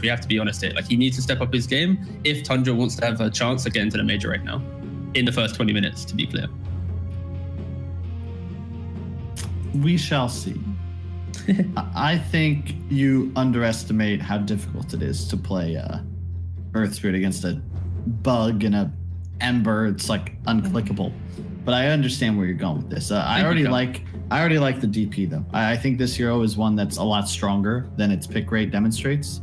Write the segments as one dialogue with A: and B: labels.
A: We have to be honest here. Like, he needs to step up his game if Tundra wants to have a chance to get into the major right now in the first 20 minutes, to be clear.
B: We shall see. I think you underestimate how difficult it is to play Earth Spirit against a bug and a Ember. It's like unclickable. But I understand where you're going with this. I already like the DP though. I think this hero is one that's a lot stronger than its pick rate demonstrates.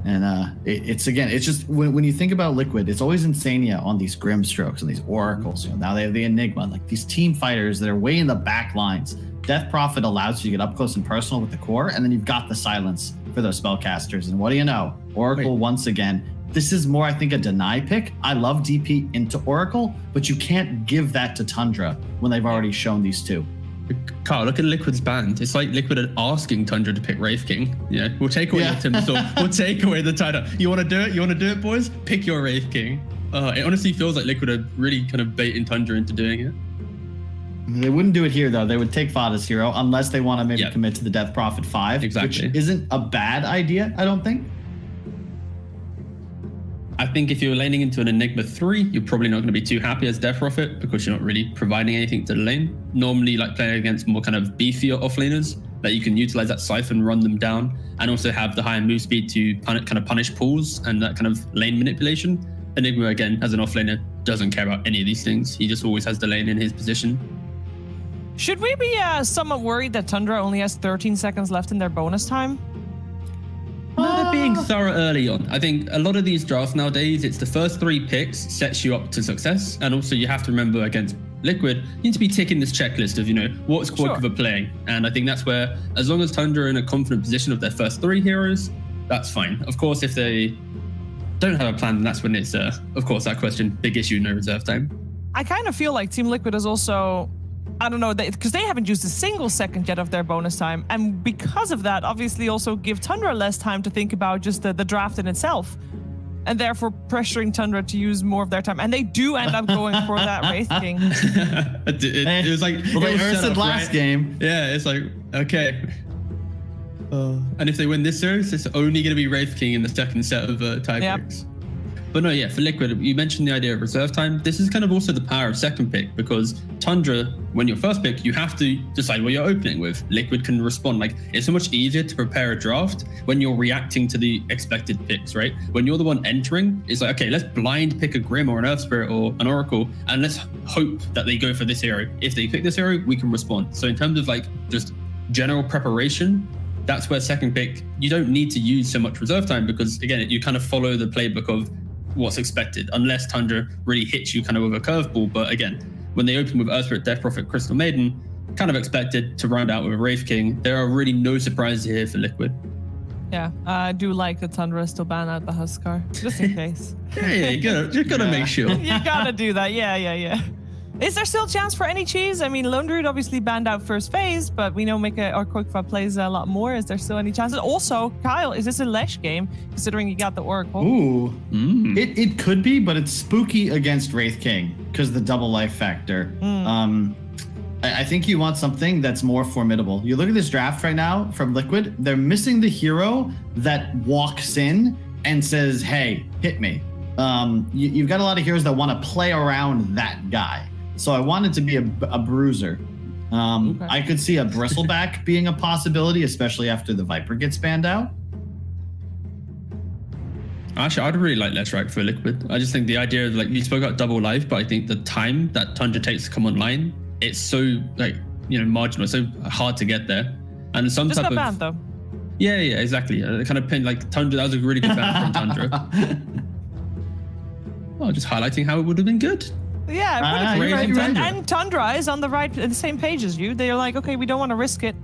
B: And it's just when you think about Liquid, it's always Insania on these Grimstrokes and these Oracles. You know, now they have the Enigma, like these team fighters that are way in the back lines. Death Prophet allows you to get up close and personal with the core, and then you've got the silence for those spellcasters. And what do you know? Oracle once again. This is more, I think, a deny pick. I love DP into Oracle, but you can't give that to Tundra when they've already shown these two.
A: Carl, look at Liquid's band. It's like Liquid asking Tundra to pick Wraith King. Yeah, we'll take away the Timbersaw. We'll take away the title. You want to do it? You want to do it, boys? Pick your Wraith King. It honestly feels like Liquid are really kind of baiting Tundra into doing it.
B: They wouldn't do it here, though. They would take Fada's hero unless they want to maybe commit to the Death Prophet 5,
A: exactly.
B: Which isn't a bad idea, I don't think.
A: I think if you're laning into an Enigma 3, you're probably not going to be too happy as Death Prophet because you're not really providing anything to the lane. Normally, like playing against more kind of beefier offlaners, that you can utilize that Siphon, run them down, and also have the higher move speed to kind of punish pulls and that kind of lane manipulation. Enigma, again, as an offlaner, doesn't care about any of these things. He just always has the lane in his position.
C: Should we be somewhat worried that Tundra only has 13 seconds left in their bonus time?
A: They're being thorough early on. I think a lot of these drafts nowadays, it's the first 3 picks sets you up to success. And also you have to remember against Liquid, you need to be ticking this checklist of, you know, what squad cover playing. And I think that's where, as long as Tundra are in a confident position of their first 3 heroes, that's fine. Of course, if they don't have a plan, then that's when it's, of course, that question, big issue, no reserve time.
C: I kind of feel like Team Liquid is also, I don't know, because they haven't used a single second yet of their bonus time. And because of that, obviously also give Tundra less time to think about just the draft in itself. And therefore pressuring Tundra to use more of their time. And they do end up going for that Wraith King.
A: it was like...
B: Well, they Ursa'd last game.
A: Yeah, it's like, okay. And if they win this series, it's only going to be Wraith King in the second set of tiebreaks. Yep. But no, yeah, for Liquid, you mentioned the idea of reserve time. This is kind of also the power of second pick, because Tundra, when you're first pick, you have to decide what you're opening with. Liquid can respond. Like, it's so much easier to prepare a draft when you're reacting to the expected picks, right? When you're the one entering, it's like, okay, let's blind pick a Grim or an Earth Spirit or an Oracle, and let's hope that they go for this hero. If they pick this hero, we can respond. So in terms of like just general preparation, that's where second pick, you don't need to use so much reserve time, because again, you kind of follow the playbook of what's expected, unless Tundra really hits you kind of with a curveball. But again, when they open with Earth Spirit, Death Prophet, Crystal Maiden, kind of expected to round out with a Wraith King. There are really no surprises here for Liquid.
C: Yeah, I do like that Tundra still ban out the Huskar, just in case.
A: yeah, you gotta make sure.
C: You gotta do that, yeah. Is there still a chance for any cheese? I mean, Lone Druid obviously banned out first phase, but we know our Quickfire plays a lot more. Is there still any chances? Also, Kyle, is this a Lesh game, considering you got the Oracle?
B: Ooh. It could be, but it's spooky against Wraith King because the double life factor. I think you want something that's more formidable. You look at this draft right now from Liquid, they're missing the hero that walks in and says, hey, hit me. You've got a lot of heroes that want to play around that guy. So I want it to be a bruiser. Okay. I could see a Bristleback being a possibility, especially after the Viper gets banned out.
A: Actually, I'd really like Leshrac for Liquid. I just think the idea of, like, you spoke about double life, but I think the time that Tundra takes to come online, it's so, like, you know, marginal, so hard to get there. And some
C: just
A: type of
C: banned, though.
A: Yeah, exactly. Kind of pin, like Tundra. That was a really good ban from Tundra. Well, just highlighting how it would have been good.
C: Yeah, and Tundra is on the same page as you. They're like, okay, we don't want to risk it,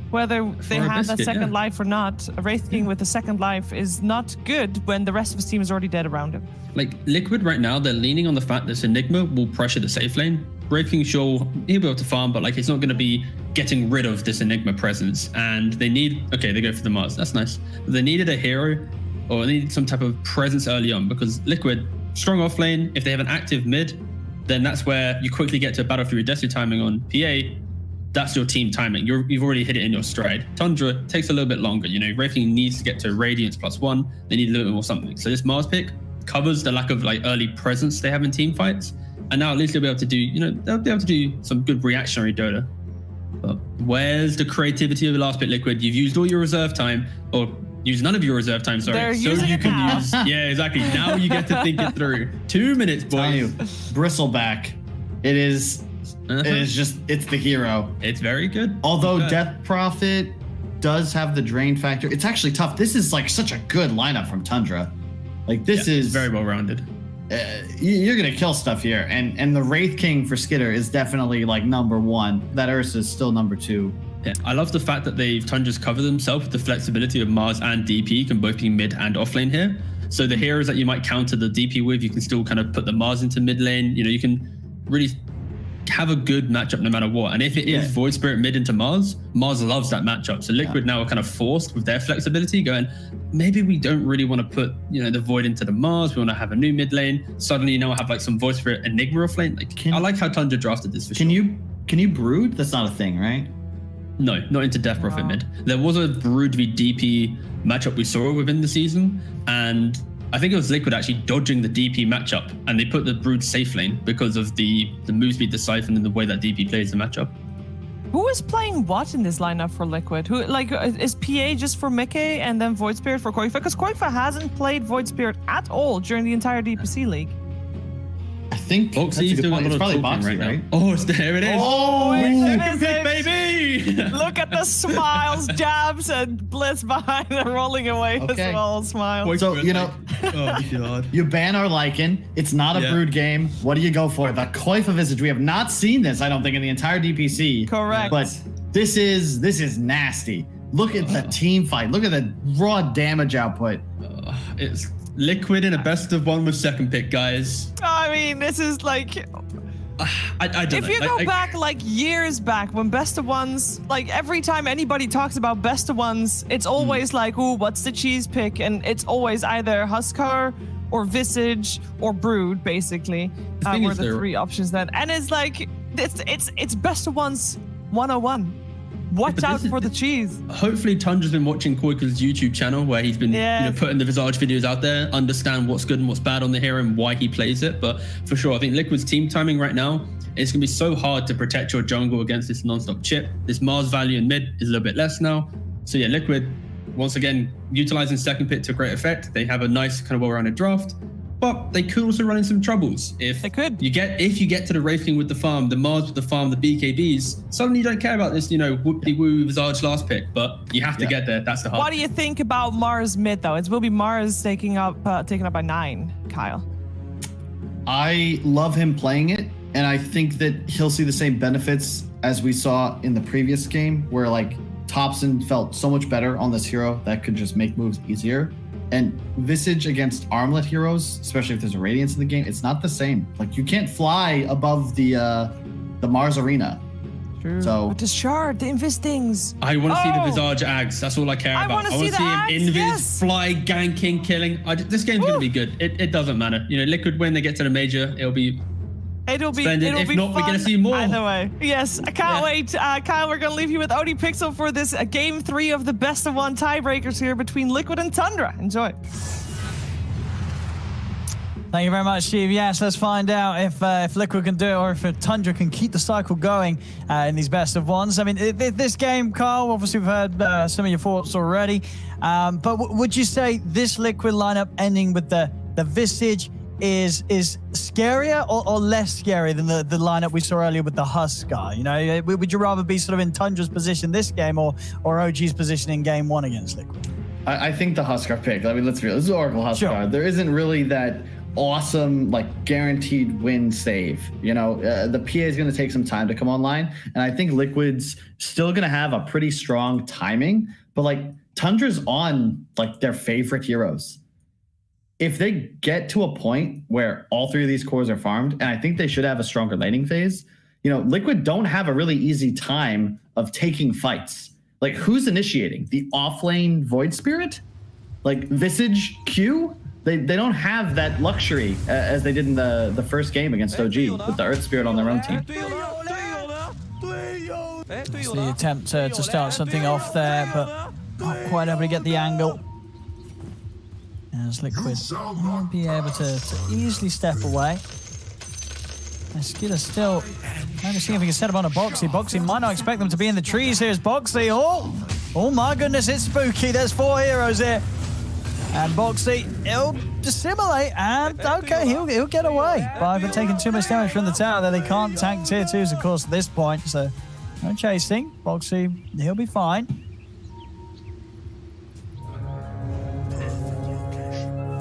C: whether they have that second life or not. A Wraith King with a second life is not good when the rest of his team is already dead around him.
A: Like Liquid right now, they're leaning on the fact that Enigma will pressure the safe lane. Wraith King, sure, he'll be able to farm, but like it's not going to be getting rid of this Enigma presence. And they they go for the Mars. That's nice. But they needed a hero, or they needed some type of presence early on, because Liquid, strong off lane, if they have an active mid, then that's where you quickly get to a battle through your Destiny timing on PA. that's your team timing. You've already hit it in your stride. Tundra takes a little bit longer. You know, Wraith King needs to get to Radiance +1. They need a little bit more something. So this Mars pick covers the lack of like early presence they have in team fights. And now at least they'll be able to do, you know, they'll be able to do some good reactionary Dota. But where's the creativity of the last pick, Liquid? You've used all your reserve time, or used none of your reserve time, sorry.
C: They're
A: so
C: using
A: you
C: it
A: can
C: now.
A: use, yeah, exactly. Now you get to think it through. 2 minutes,
B: Telling you,
A: boys.
B: Bristleback. It is just, it's the hero.
A: It's very good.
B: Although
A: Good.
B: Death Prophet does have the drain factor, it's actually tough. This is like such a good lineup from Tundra. Like this is
A: very well rounded.
B: You're gonna kill stuff here, and the Wraith King for Skitter is definitely like #1. That Ursa is still #2.
A: Yeah, I love the fact that Tundra's covered themselves with the flexibility of Mars and DP can both be mid and off lane here. So the heroes that you might counter the DP with, you can still kind of put the Mars into mid lane. You know, you can really have a good matchup no matter what. And if it is Void Spirit mid into Mars, Mars loves that matchup. So Liquid now are kind of forced with their flexibility, going, maybe we don't really want to put, you know, the Void into the Mars. We want to have a new mid lane. Suddenly, you now have like some Void Spirit Enigma off lane. Like, I like how Tundra drafted this for sure.
B: Can you brood? That's not a thing, right?
A: No, not into Death Prophet mid. There was a Brood v DP matchup we saw within the season, and I think it was Liquid actually dodging the DP matchup, and they put the Brood safe lane because of the move speed, the Siphon, and the way that DP plays the matchup.
C: Who is playing what in this lineup for Liquid? Who, like, is PA just for Mickey and then Void Spirit for Koifa? Because Koifa hasn't played Void Spirit at all during the entire DPC league.
B: I think
A: Boxy's doing a lot
B: It's
A: of
B: probably
A: talking
B: Boxy,
A: right
B: right?
A: now. Oh, there it is.
C: Oh,
A: second pick, baby!
C: Look at the smiles, jabs, and Blitz behind and rolling away as
B: Okay.
C: well. Smiles.
B: So, you know,
A: Oh, God.
B: you ban our Lycan. It's not a
A: Yeah.
B: brood game. What do you go for? The Koifa Visage. We have not seen this, I don't think, in the entire DPC.
C: Correct.
B: But this is nasty. Look at the team fight. Look at the raw damage output.
A: It's Liquid in a best of one with second pick, guys.
C: I mean, this is like,
A: I don't know.
C: if you go back like years back when best of ones, like every time anybody talks about best of ones, it's always like, ooh, what's the cheese pick? And it's always either Huskar or Visage or Brood, basically,
A: thing
C: were
A: is
C: the
A: they're-
C: three options then. And it's like, it's best of ones 101. Watch
A: but
C: out
A: this is-
C: for the cheese.
A: Hopefully Tundra's been watching Koika's YouTube channel where he's been
C: Yes.
A: you know, putting the Visage videos out there, understand what's good and what's bad on the hero and why he plays it. But for sure, I think Liquid's team timing right now, it's going to be so hard to protect your jungle against this non-stop chip. This Mars value in mid is a little bit less now. So yeah, Liquid, once again, utilizing second pick to great effect. They have a nice kind of well-rounded draft. But they could also run into some troubles if
C: They could.
A: if you get to the Wraith King with the farm, the Mars with the farm, the BKBs, suddenly you don't care about this, you know, whoop-de-woo Visage last pick, but you have to get there. That's the hard.
C: What do you think about Mars mid though? It will be Mars taken up by 9, Kyle.
B: I love him playing it, and I think that he'll see the same benefits as we saw in the previous game, where like Thompson felt so much better on this hero that could just make moves easier. And Visage against armlet heroes, especially if there's a Radiance in the game, it's not the same. Like you can't fly above the Mars arena.
C: True.
B: So-
C: But the shard, the invis things.
A: I want to see the
C: Oh!
A: Visage Ags. That's all I care
C: I
A: about.
C: wanna
A: I
C: see
A: want to see
C: the
A: him
C: Ags,
A: invis,
C: yes.
A: fly, ganking, killing. This game's going to be good. It doesn't matter. You know, Liquid, when they get to the major, it'll be
C: It'll be
A: Splendid. If
C: be
A: not, we're
C: fun
A: gonna see more.
C: Either way. Yes, I can't wait. Kyle, we're gonna leave you with Odie Pixel for this game 3 of the best of 1 tiebreakers here between Liquid and Tundra. Enjoy.
D: Thank you very much, Steve. Yes, let's find out if Liquid can do it or if Tundra can keep the cycle going in these best of ones. I mean, this game, Carl, obviously we've heard some of your thoughts already. But would you say this Liquid lineup ending with the Visage is scarier or less scary than the lineup we saw earlier with the Huskar? You know, would you rather be sort of in Tundra's position this game or OG's position in game 1 against Liquid?
B: I think the Huskar pick. I mean, let's be real. This is Oracle Huskar.
D: Sure.
B: There isn't really that awesome, like, guaranteed win save. You know, the PA is going to take some time to come online, and I think Liquid's still going to have a pretty strong timing. But like, Tundra's on like their favorite heroes. If they get to a point where all 3 of these cores are farmed, and I think they should have a stronger laning phase, you know, Liquid don't have a really easy time of taking fights. Like, who's initiating? The offlane Void Spirit? Like, Visage Q? They don't have that luxury as they did in the first game against OG with the Earth Spirit on their own team.
D: It's the attempt to start something off there, but not quite able to get the angle. As Liquid will be able to easily step away. Skiller still trying to see if he can set up on a Boxy. Boxy might not expect them to be in the trees. Here's Boxy. Oh my goodness, it's spooky. There's 4 heroes here. And Boxy, he'll dissimulate, and okay, he'll get away by taking too much damage from the tower that they can't tank tier 2s, of course, at this point. So no chasing. Boxy, he'll be fine.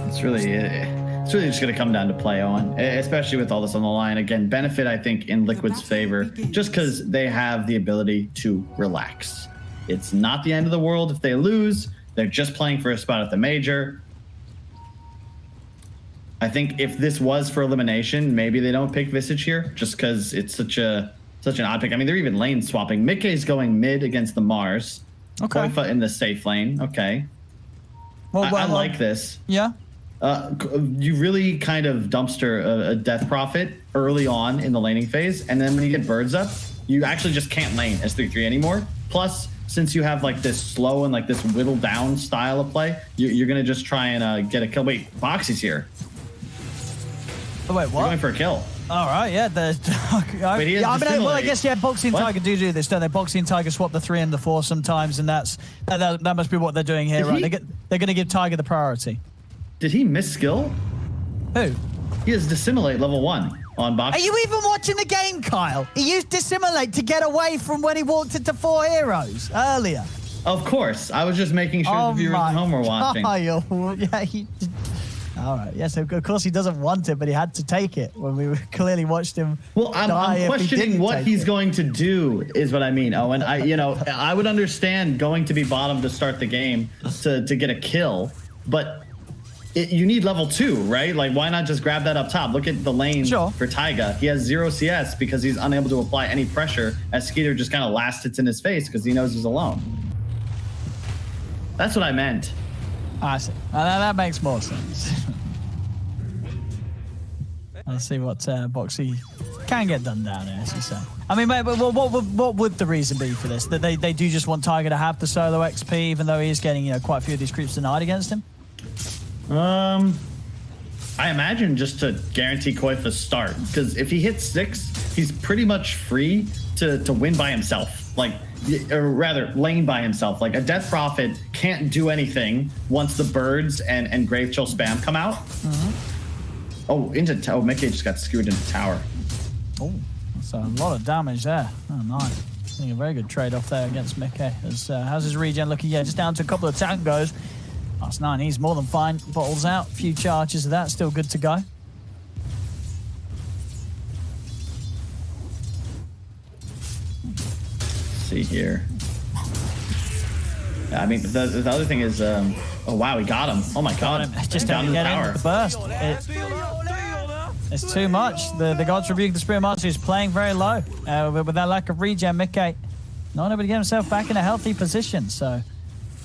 B: It's really just going to come down to play on, especially with all this on the line. Again, benefit, I think, in Liquid's favor, just because they have the ability to relax. It's not the end of the world if they lose. They're just playing for a spot at the major. I think if this was for elimination, maybe they don't pick Visage here, just because it's such an odd pick. I mean, they're even lane swapping. Mickey's going mid against the Mars. Okay. Koifa in the safe lane. Okay. Well, I like this.
D: Yeah.
B: You really kind of dumpster a Death Prophet early on in the laning phase, and then when you get birds up, you actually just can't lane as 3-3 anymore. Plus, since you have like this slow and like this whittled down style of play, you're gonna just try and get a kill. Wait, Boxy's here.
D: Oh wait, what?
B: You're going for a kill.
D: All right, yeah. But I guess Boxy and Tiger do this, don't they? Boxy and Tiger swap the 3 and the 4 sometimes, and that must be what they're doing here, right? They're gonna give Tiger the priority.
B: Did he miss skill?
D: Who?
B: He has Dissimulate level 1 on Boxy.
D: Are you even watching the game, Kyle? He used Dissimulate to get away from when he walked into 4 heroes earlier.
B: Of course. I was just making sure the viewers at home were watching.
D: All right. Yes, of course he doesn't want it, but he had to take it when we clearly watched him.
B: Well, I'm questioning what he's going to do is what I mean. Oh, and I would understand going to be bottom to start the game to get a kill, but you need level 2, right? Like, why not just grab that up top? Look at the lane for Taiga. He has 0 CS because he's unable to apply any pressure as Skeeter just kind of last hits in his face because he knows he's alone. That's what I meant.
D: I see. That makes more sense. Let's see what Boxy can get done down here, as you say. I mean, mate, but what would the reason be for this? That they do just want Tiger to have the solo XP, even though he is getting quite a few of these creeps denied against him?
B: I imagine just to guarantee Koifa's start, because if he hits 6, he's pretty much free to win by himself. Like, or rather, lane by himself. Like, a Death Prophet can't do anything once the birds and Grave Chill spam come out. Mickey just got skewered into tower. Oh, that's a lot of damage there. Oh, nice. I think a very good trade-off there against Mickey. How's his regen looking? Yeah, just down to a couple of tangos. That's 9, he's more than fine. Bottles out, a few charges of that, still good to go. Let's see here. I mean, the other thing is, oh wow, he got him. Oh my god. Just down to the tower. The burst. It's too much. The God's Rebuke, the Spirit Master, is playing very low. With that lack of regen, Mickey not able to get himself back in a healthy position, so...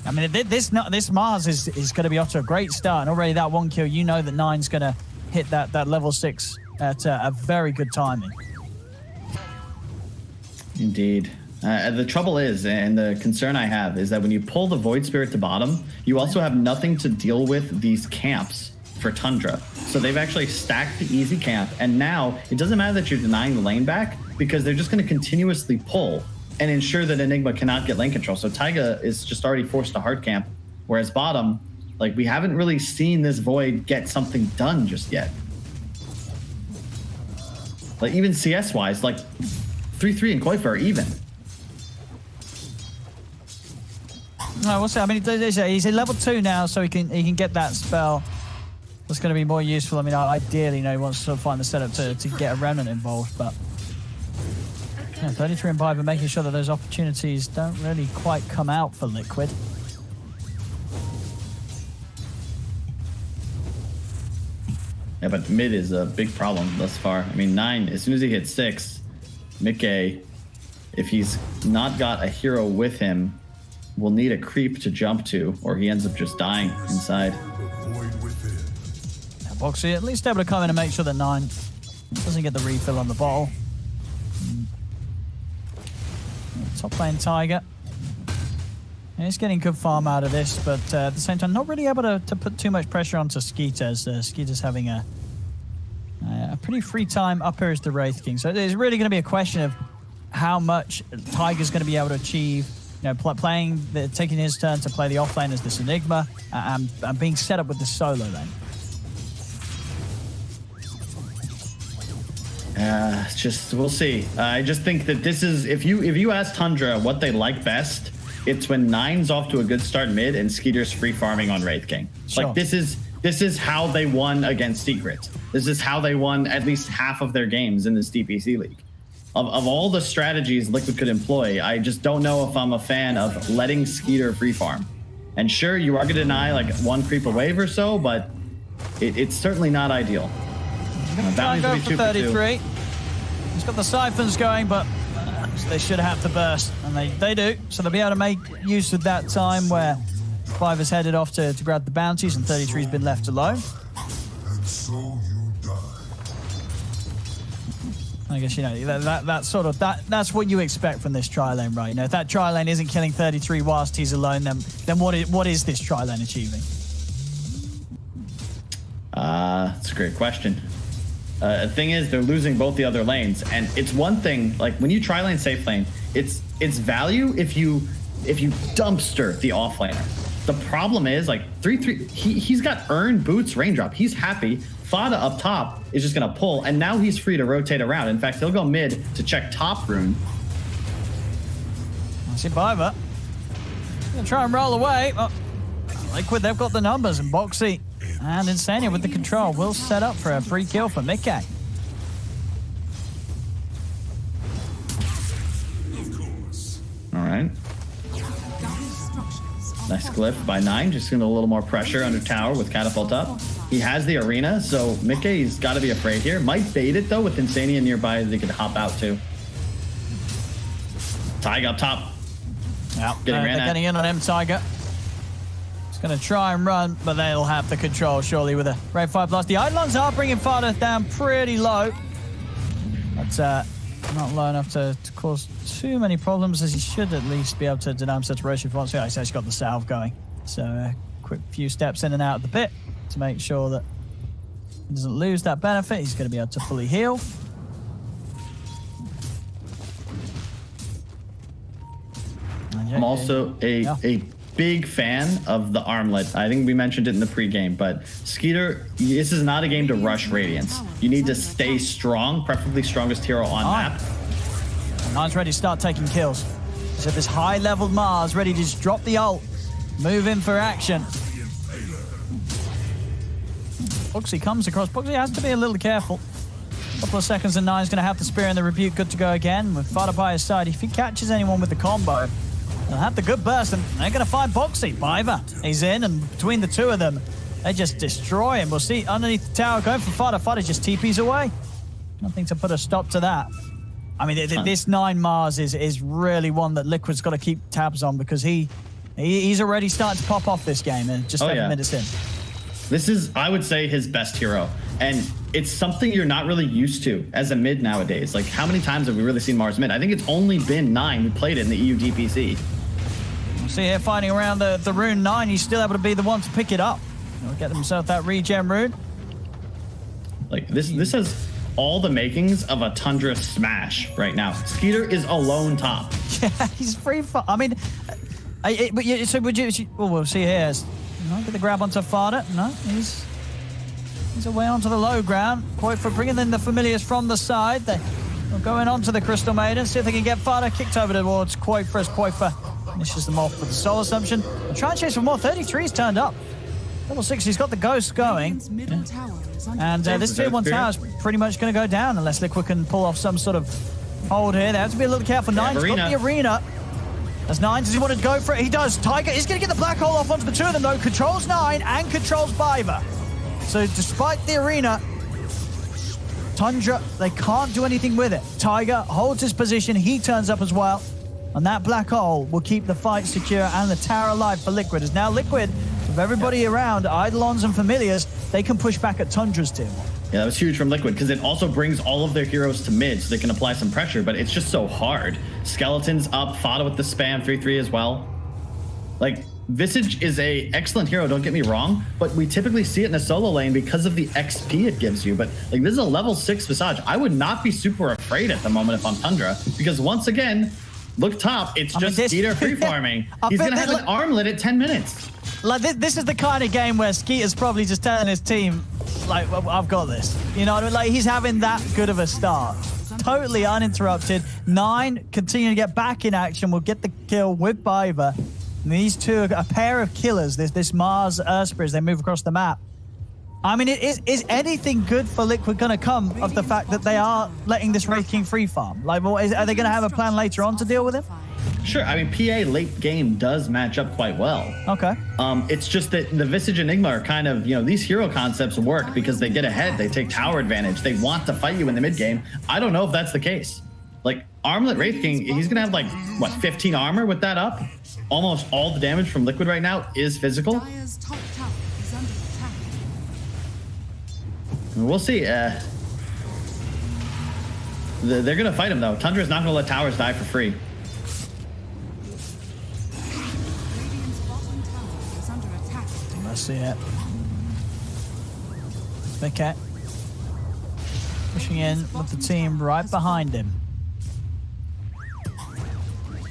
B: I mean, this Mars is going to be off to a great start, and already that 1 kill, you know that 9's going to hit that level 6 at a very good timing. Indeed. The trouble is, and the concern I have, is that when you pull the Void Spirit to bottom, you also have nothing to deal with these camps for Tundra. So they've actually stacked the easy camp, and now it doesn't matter that you're denying the lane back, because they're just going to continuously pull and ensure that Enigma cannot get lane control. So Taiga is just already forced to hard camp, whereas bottom, like, we haven't really seen this Void get something done just yet. Like, even CS-wise, like, 3-3 and Koifa are even. No, we'll see. I mean, he's at level 2 now, so he can get that spell. That's going to be more useful. I mean, ideally, he wants to find the setup to get a Remnant involved, but... Yeah, 33 and 5, and making sure that those opportunities don't really quite come out for Liquid. Yeah, but mid is a big problem thus far. I mean, 9, as soon as he hits 6, Mickey, if he's not got a hero with him, will need a creep to jump to, or he ends up just dying inside. Yeah, Boxy at least able to come in and make sure that 9 doesn't get the refill on the ball.
D: Top lane Tiger. He's getting good farm out of this, but at the same time, not really able to put too much pressure onto Skeeter, as Skeeter's having a pretty free time up here as the Wraith King. So it's really going to be a question of how much Tiger's going to be able to achieve, you know, taking his turn to play the offlane as this Enigma, and being set up with the solo lane.
B: We'll see. I just think that this is, if you ask Tundra what they like best, it's when Nine's off to a good start mid and Skeeter's free farming on Wraith King.
D: Sure.
B: Like this is how they won against Secret. This is how they won at least half of their games in this DPC league. Of all the strategies Liquid could employ, I just don't know if I'm a fan of letting Skeeter free farm. And sure, you are going to deny like one creep a wave or so, but it's certainly not ideal.
D: Try and go for 33. He's got the siphons going, but they should have to burst, and they do. So they'll be able to make use of that time where 5 is headed off to grab the bounties, and 33's been left alone.
E: And so you die.
D: I guess, you know, that's what you expect from this tri-lane, right? You know, if that tri-lane isn't killing 33 whilst he's alone, then what is this tri-lane achieving?
B: That's a great question. The thing is, they're losing both the other lanes, and it's one thing, like when you tri-lane safe lane, it's value if you dumpster the offlaner. The problem is, like 3-3, he's got earned boots raindrop. He's happy. Fada up top is just gonna pull, and now he's free to rotate around. In fact, he'll go mid to check top rune.
D: I see Biver. Gonna try and roll away. Oh, Liquid, they've got the numbers, and Boxy and Insania with the control will set up for a free kill for Mickey.
B: All right. Nice glyph by Nine, just getting a little more pressure under tower with catapult up. He has the arena, so Mickey's got to be afraid here. Might bait it though with Insania nearby. They could hop out too. Tiger up top.
D: Yeah,
B: Getting ran
D: they're
B: at.
D: getting in on him, Tiger. He's going to try and run, but they'll have the control surely with a Ray 5 Blast. The Eidolons are bringing Fada down pretty low, but not low enough to cause too many problems, as he should at least be able to deny him saturation once. He's actually got the salve going, so a quick few steps in and out of the pit to make sure that he doesn't lose that benefit. He's going to be able to fully heal.
B: I'm also a big fan of the armlet. I think we mentioned it in the pregame, but Skeeter, this is not a game to rush Radiance. You need to stay strong, preferably strongest hero on map.
D: Nine's ready to start taking kills. He's at this high-leveled Mars, ready to just drop the ult, move in for action. Boxy comes across. Boxy has to be a little careful. A couple of seconds and Nine's going to have the Spear and the Rebuke good to go again. With Fada by his side, if he catches anyone with the combo, they'll have the good burst, and they're going to find Boxy. Biver, he's in, and between the two of them, they just destroy him. We'll see underneath the tower, going for Fada. Fada just TPs away. Nothing to put a stop to that. I mean, this 9 Mars is really one that Liquid's got to keep tabs on, because he's already starting to pop off this game, and just 7 minutes in.
B: This is, I would say, his best hero. And it's something you're not really used to as a mid nowadays. Like, how many times have we really seen Mars mid? I think it's only been 9 who played it in the EU DPC.
D: We'll see here fighting around the rune 9. He's still able to be the one to pick it up. He'll get himself that regen rune.
B: Like, this has all the makings of a Tundra smash right now. Skeeter is alone top.
D: Yeah, he's free for. I mean, so would you? Well, we'll see here. Get the grab onto Fada. No, he's away onto the low ground. Quite for bringing in the familiars from the side. They're going on to the Crystal Maiden. See if they can get Fada kicked over towards Quaither as Quaither finishes them off with the Soul Assumption. They'll try and chase for more. 33's turned up. Level 6, he's got the Ghost going. Yeah. And this tier 1 tower is pretty much going to go down unless Liquid can pull off some sort of hold here. They have to be a little careful. Nine's got the arena. As Nine, does he want to go for it? He does. Tiger is going to get the black hole off onto the two of them, though. Controls 9 and controls Biver. So despite the arena, Tundra, they can't do anything with it. Tiger holds his position. He turns up as well. And that black hole will keep the fight secure and the tower alive for Liquid. As now Liquid, with everybody around, Eidolons and Familiars, they can push back at Tundra's tier 1.
B: Yeah, that was huge from Liquid because it also brings all of their heroes to mid so they can apply some pressure, but it's just so hard. Skeletons up, Fada with the spam, 3-3 as well. Like, Visage is a excellent hero, don't get me wrong, but we typically see it in the solo lane because of the XP it gives you. But like, this is a level 6 Visage. I would not be super afraid at the moment if I'm Tundra, because once again, look top, it's just Skeeter free farming. He's gonna have an armlet at 10 minutes.
D: Like this is the kind of game where Skeeter's probably just telling his team, like, well, I've got this. You know what I mean? Like, he's having that good of a start. Totally uninterrupted. 9 continue to get back in action. We'll get the kill with Biver. And these two are a pair of killers. This Mars Ursper as they move across the map. I mean, is anything good for Liquid going to come of the fact that they are letting this Wraith King free farm? Like, are they going to have a plan later on to deal with him?
B: Sure. I mean, PA late game does match up quite well.
D: Okay.
B: It's just that the Visage Enigma are kind of, you know, these hero concepts work because they get ahead. They take tower advantage. They want to fight you in the mid game. I don't know if that's the case. Like, Armlet Wraith King, he's going to have, like, what, 15 armor with that up? Almost all the damage from Liquid right now is physical. We'll see. They're going to fight him, though. Tundra's not going to let towers die for free.
D: I see it. Okay. Pushing in with the team right behind him.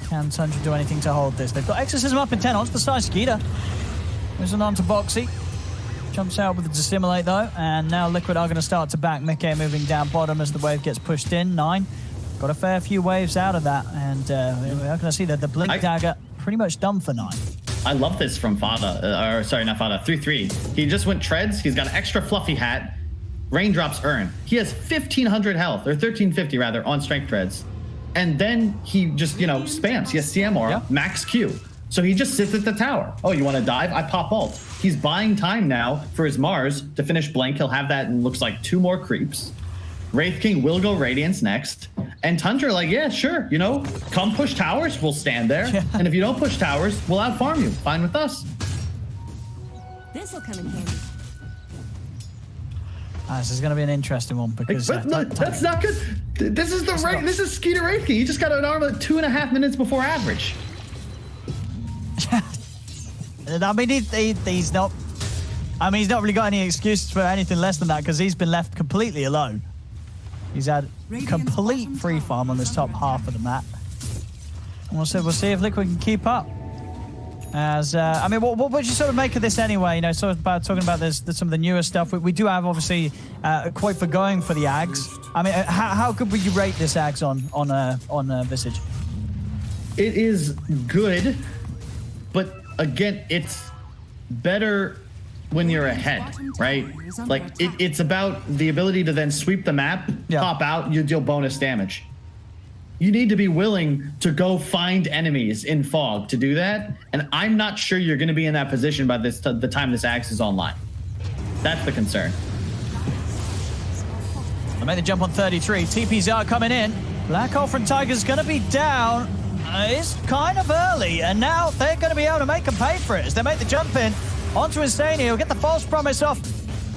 D: Can Tundra do anything to hold this? They've got Exorcism up in 10 odds beside Skeeter. Moves on to Boxy. Jumps out with the Dissimulate though, and now Liquid are going to start to back. Mickey moving down bottom as the wave gets pushed in. 9. Got a fair few waves out of that, and we're going to see that the Blink Dagger pretty much done for 9.
B: I love this from Fada, or sorry, not Fada, 3-3. He just went treads. He's got an extra fluffy hat. Raindrops earn. He has 1,500 health, or 1,350 rather, on strength treads. And then he just, you know, spams. He has CMR, max Q. So he just sits at the tower. Oh, you want to dive? I pop ult. He's buying time now for his Mars to finish blank. He'll have that in looks like 2 more creeps. Wraith King will go Radiance next. And Tundra like, yeah, sure, you know, come push towers, we'll stand there. Yeah. And if you don't push towers, we'll out-farm you. Fine with us.
F: This'll come in handy.
D: This is going to be an interesting one because
B: that's not good. This is this is Skeeter Wraith King. He just got an arm at 2.5 minutes before average.
D: I mean, he's not. I mean, he's not really got any excuses for anything less than that because he's been left completely alone. He's had complete free farm on this top half of the map. And we'll see if Liquid can keep up. As I mean, what would you sort of make of this anyway? You know, sort of about talking about some of the newer stuff. We do have obviously quite for going for the Ags. I mean, how good would you rate this Ags on Visage?
B: It is good, but again, it's better when you're ahead, right? Like it's about the ability to then sweep the map, pop out, you deal bonus damage. You need to be willing to go find enemies in fog to do that, and I'm not sure you're going to be in that position by the time this Axe is online. That's the concern.
D: I made the jump on 33. TPs are coming in. Black Hole from Tiger's going to be down. It's kind of early, and now they're going to be able to make them pay for it as they make the jump in onto Insania. He'll get the false promise off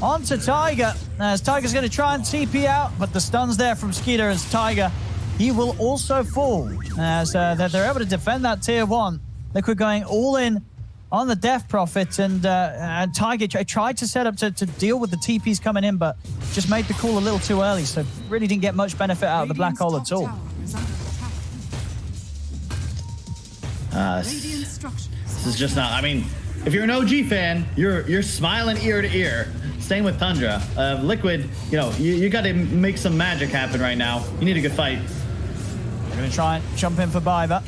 D: onto Tiger, as Tiger's going to try and TP out, but the stun's there from Skeeter as Tiger. He will also fall as they're able to defend that tier 1. Liquid going all in on the Death Prophet, and Tiger tried to set up to deal with the TPs coming in, but just made the call a little too early, so really didn't get much benefit out of the Black Hole at all.
B: This is just not, I mean, if you're an OG fan, you're smiling ear to ear. Same with Tundra. Liquid, you know, you got to make some magic happen right now. You need a good fight.
D: We're going to try and jump in for Biver.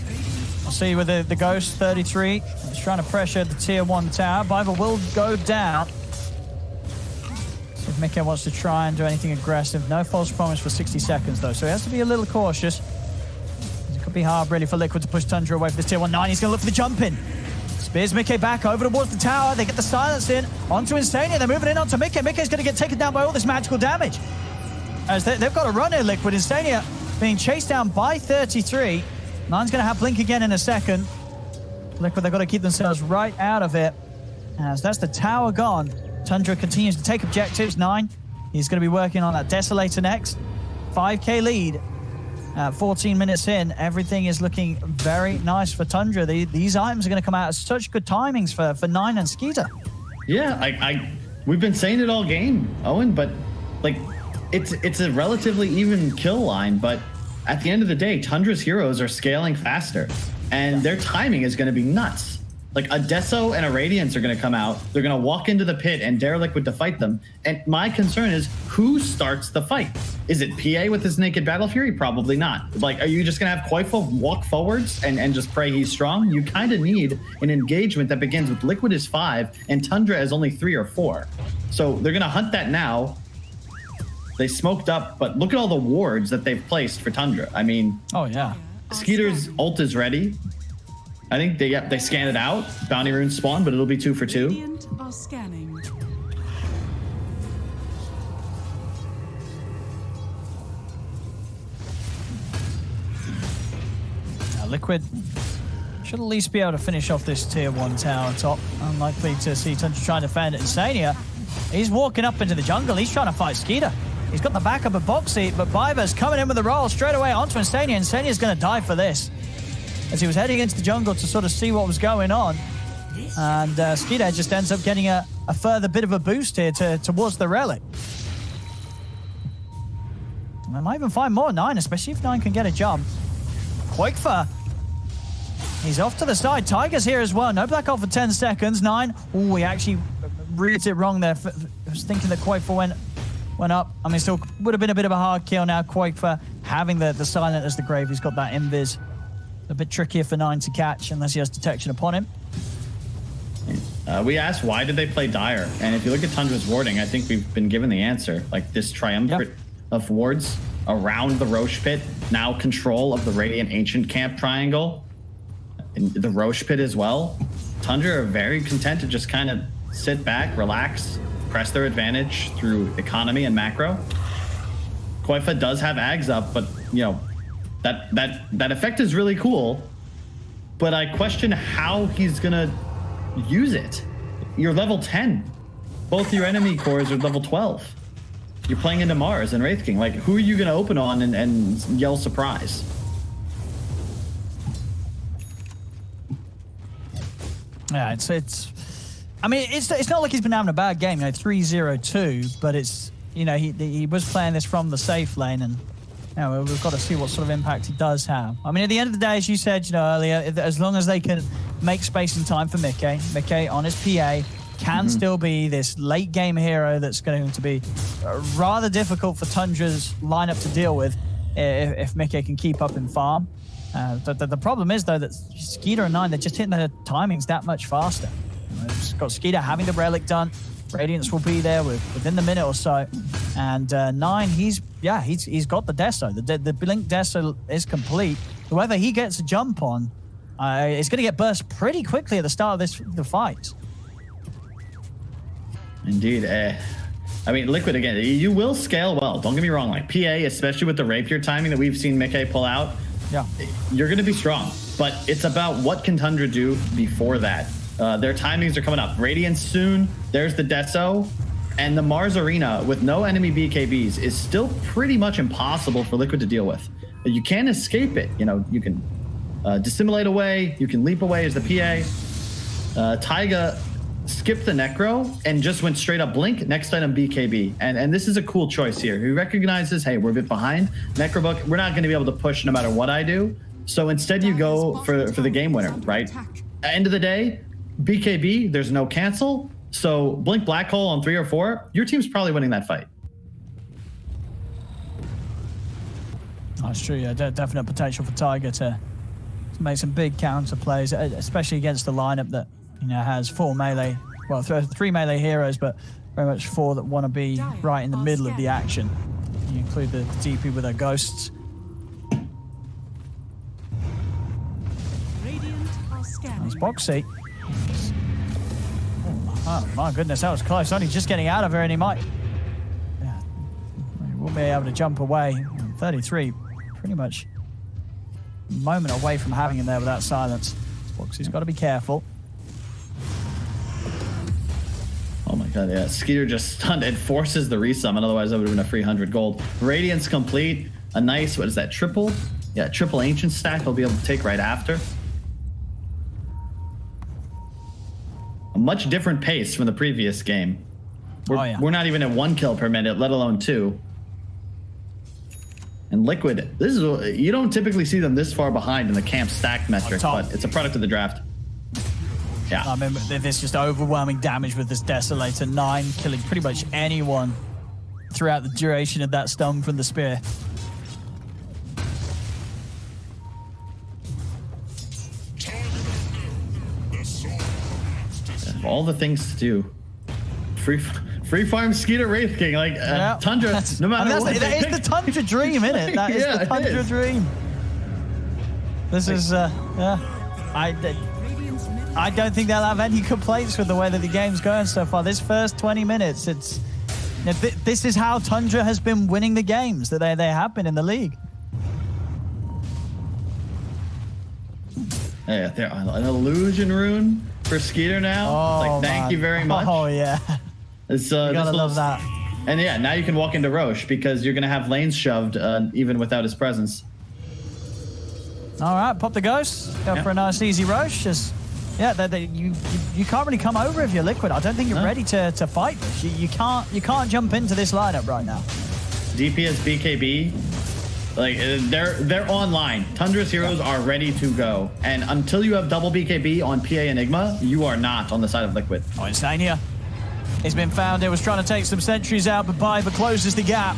D: I'll see you with the Ghost, 33. He's trying to pressure the tier 1 tower. Biver will go down. See if Mickey wants to try and do anything aggressive. No false promise for 60 seconds, though, so he has to be a little cautious. It could be hard, really, for Liquid to push Tundra away from the tier 1. 9, he's going to look for the jump in. Spears Mickey back over towards the tower. They get the silence in onto Insania. They're moving in onto Mickey. Mickey's going to get taken down by all this magical damage. As they've got to run here, Liquid. Insania being chased down by 33. 9's going to have Blink again in a second. Liquid, they've got to keep themselves right out of it. As that's the tower gone. Tundra continues to take objectives. 9 He's going to be working on that Desolator next. 5k lead. 14 minutes in, everything is looking very nice for Tundra. These items are going to come out at such good timings for Nine and Skeeter.
B: Yeah, we've been saying it all game, Owen, but like it's a relatively even kill line, but at the end of the day, Tundra's heroes are scaling faster, and their timing is going to be nuts. Like a Deso and a Radiance are going to come out. They're going to walk into the pit and dare Liquid to fight them. And my concern is who starts the fight? Is it PA with his Naked Battle Fury? Probably not. Like, are you just going to have Koifa walk forwards and just pray he's strong? You kind of need an engagement that begins with Liquid is 5 and Tundra is only 3 or 4. So they're going to hunt that now. They smoked up, but look at all the wards that they've placed for Tundra. I mean,
D: oh yeah,
B: Skeeter's ult is ready. I think they scan it out. Bounty runes spawn, but it'll be 2 for 2.
G: Radiant are scanning.
D: Now, Liquid should at least be able to finish off this tier 1 tower top. Unlikely to see Tundra trying to defend it. Insania, he's walking up into the jungle. He's trying to fight Skeeter. He's got the backup of Boxy, but Biber's coming in with the roll straight away onto Insania. Insania's going to die for this, as he was heading into the jungle to sort of see what was going on. And Skeeter just ends up getting a further bit of a boost here towards the relic. And they might even find more Nine, especially if Nine can get a jump. Koifa, he's off to the side. Tiger's here as well. No black hole for 10 seconds. Nine, oh, he actually reads it wrong there. I was thinking that Koifa went up. I mean, still would have been a bit of a hard kill now. Koifa having the silent as the grave. He's got that invis. A bit trickier for Nine to catch unless he has detection upon him.
B: We asked why did they play Dire, and if you look at Tundra's warding, I think we've been given the answer. Like this triumvirate of wards around the Roche pit, now control of the Radiant Ancient Camp triangle, and the Roche pit as well. Tundra are very content to just kind of sit back, relax, press their advantage through economy and macro. Koifa does have Ags up, but you know, that effect is really cool, but I question how he's gonna use it. You're level 10. Both your enemy cores are level 12. You're playing into Mars and Wraith King. Like, who are you gonna open on and yell surprise?
D: Yeah, it's. I mean, it's not like he's been having a bad game. You know, 3-0-2, but it's, you know, he was playing this from the safe lane, and you know, we've got to see what sort of impact he does have. I mean, at the end of the day, as you said, you know, earlier, as long as they can make space and time for Mickey on his PA can still be this late game hero that's going to be rather difficult for Tundra's lineup to deal with if Mickey can keep up in farm. The problem is, though, that Skeeter and Nine, they're just hitting their timings that much faster. You know, it's got Skeeter having the relic done. Radiance will be there within the minute or so. And Nine, he's got the Deso. The Blink Deso is complete. Whoever he gets a jump on, is going to get burst pretty quickly at the start of the fight.
B: Indeed. I mean, Liquid, again, you will scale well. Don't get me wrong. Like, PA, especially with the Rapier timing that we've seen Mickey pull out, you're going to be strong. But it's about what can Tundra do before that. Their timings are coming up. Radiance soon. There's the Deso. And the Mars Arena with no enemy BKBs is still pretty much impossible for Liquid to deal with. You can't escape it. You know, you can dissimulate away. You can leap away as the PA. Taiga skipped the Necro and just went straight up Blink. Next item, BKB. And this is a cool choice here. He recognizes, hey, we're a bit behind. Necrobook, we're not going to be able to push no matter what I do. So instead you go for the game winner, right? End of the day, BKB, there's no cancel. So Blink Black Hole on 3 or 4, your team's probably winning that fight.
D: That's true, yeah. Definite potential for Tiger to make some big counter plays, especially against the lineup that, you know, has 4 melee, well, 3 melee heroes, but very much 4 that want to be right in the middle of the action. You include the DP with their ghosts. There's Boxy. Oh my goodness, that was close. Only just getting out of here, and he might. Yeah, he won't be able to jump away. 33, pretty much a moment away from having him there without silence. Boxy's got to be careful.
B: Oh my god, yeah. Skeeter just stunned. It forces the resummon, otherwise that would have been a free 100 gold. Radiance complete. A nice, what is that, triple? Yeah, triple ancient stack he'll be able to take right after. A much different pace from the previous game. We're not even at 1 kill per minute, let alone 2. And Liquid, this is, you don't typically see them this far behind in the camp stack metric, but it's a product of the draft. Yeah.
D: I mean, there's just overwhelming damage with this Desolator. 9, killing pretty much anyone throughout the duration of that stun from the spear.
B: All the things to do. Free farm Skeeter Wraith King, like Tundra, no matter what.
D: That is the Tundra dream, isn't it? That is the Tundra dream. This is, yeah. I don't think they'll have any complaints with the way that the game's going so far. This first 20 minutes, it's this is how Tundra has been winning the games that they have been in the league.
B: Yeah, there an illusion rune for Skeeter now.
D: Oh,
B: it's like, thank you very much.
D: Oh yeah.
B: It's,
D: you gotta love that.
B: And yeah, now you can walk into Roche because you're gonna have lanes shoved even without his presence.
D: All right, pop the ghost. Go for a nice easy Roche. Just, yeah, you can't really come over if you're Liquid. I don't think you're ready to fight this. You can't jump into this lineup right now.
B: DPS BKB, like they're online. Tundra's heroes are ready to go, and until you have double BKB on PA Enigma, you are not on the side of Liquid.
D: Oh, Insane here. He's been found. It was trying to take some sentries out, but Biber closes the gap.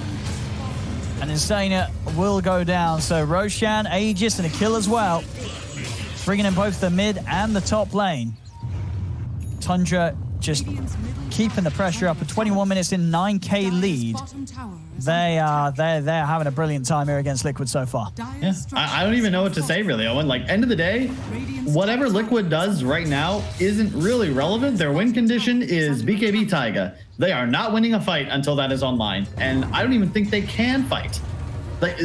D: And Insania will go down. So Roshan, Aegis, and a kill as well. Bringing in both the mid and the top lane. Tundra just keeping the pressure up. At 21 minutes in, 9k lead. They're having a brilliant time here against Liquid so far.
B: Yeah, I don't even know what to say really, Owen. Like, end of the day, whatever Liquid does right now isn't really relevant. Their win condition is BKB Taiga. They are not winning a fight until that is online, and I don't even think they can fight. Like,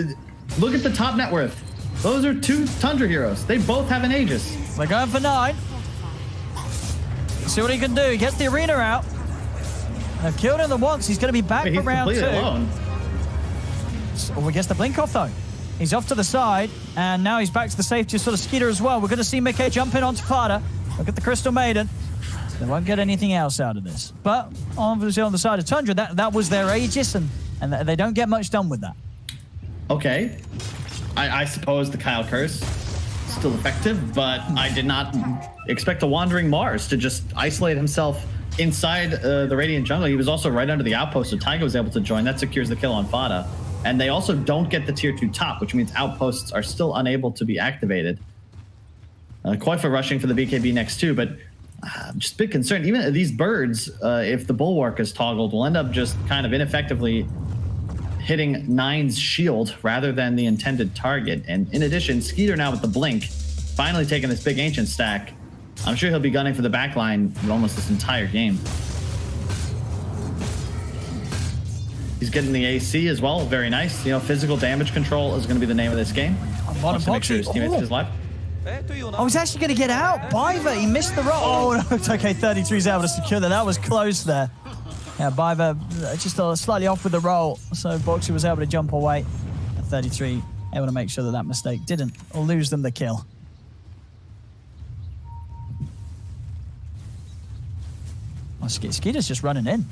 B: look at the top net worth. Those are 2 Tundra heroes. They both have an Aegis.
D: They're going for 9. See what he can do. He gets the arena out. They've killed him once. He's going to be back for round 2.
B: Alone.
D: Oh, he gets the blink off, though. He's off to the side, and now he's back to the safety of sort of Skeeter as well. We're going to see Mickey jump in onto Fada. Look at the Crystal Maiden. They won't get anything else out of this. But obviously on the side of Tundra, that was their Aegis, and they don't get much done with that.
B: Okay. I suppose the Kyle Curse is still effective, but I did not expect a Wandering Mars to just isolate himself inside the Radiant jungle. He was also right under the outpost, so Taiga was able to join. That secures the kill on Fada. And they also don't get the tier 2 top, which means outposts are still unable to be activated. Koifa rushing for the BKB next too, but I'm just a bit concerned. Even these birds, if the Bulwark is toggled, will end up just kind of ineffectively hitting 9's shield rather than the intended target. And in addition, Skeeter now with the blink, finally taking this big ancient stack. I'm sure he'll be gunning for the backline almost this entire game. He's getting the AC as well, very nice. You know, physical damage control is going to be the name of this game. Wants to make sure his teammates is live.
D: Oh, he's actually going to get out. Biver, he missed the roll. Oh, no, it's okay. 33's able to secure that. That was close there. Yeah, Biver just slightly off with the roll, so Boxy was able to jump away. At 33, able to make sure that mistake didn't lose them the kill. Oh, Skeeter's just running in.